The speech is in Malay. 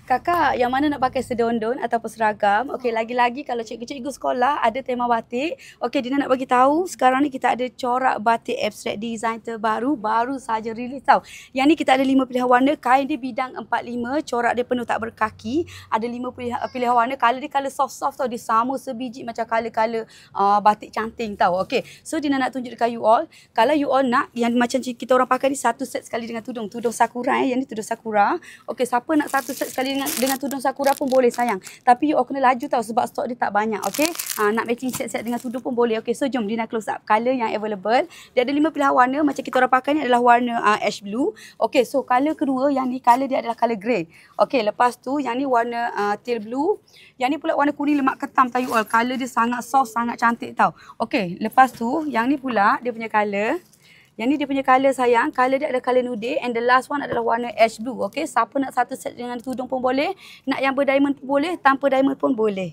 Kakak, yang mana nak pakai sedondon ataupun seragam? Okey, lagi-lagi kalau cikgu-cikgu sekolah ada tema batik. Okey, Dina nak bagi tahu sekarang ni kita ada corak batik abstract design terbaru, baru saja rilis tau. Yang ni kita ada 5 pilihan warna, kain dia bidang 45, corak dia penuh tak berkaki. Ada 5 pilihan warna, color dia color soft-soft tau. Dia sama sebiji macam color-color batik canting tau. Okey, so Dina nak tunjuk dekat you all. Kalau you all nak yang macam kita orang pakai ni satu set sekali dengan tudung sakura yang ni tudung sakura. Okey, siapa nak satu set sekali dengan tudung sakura pun boleh sayang. Tapi you all kena laju tau sebab stok dia tak banyak. Okey, nak matching set-set dengan tudung pun boleh. Okey, so jom Dina close up color yang available. Dia ada 5 pilihan warna macam kita orang pakai ni adalah warna ash blue. Okey, so color kedua yang ni color dia adalah color grey. Okey, lepas tu yang ni warna teal blue. Yang ni pula warna kuning lemak ketam tau you all. Color dia sangat soft, sangat cantik tau. Okey, lepas tu yang ni pula dia punya color. Yang ni dia punya color sayang. Color dia adalah color nude. And the last one adalah warna ash blue. Okay. Siapa nak satu set dengan tudung pun boleh. Nak yang berdiamond pun boleh. Tanpa diamond pun boleh.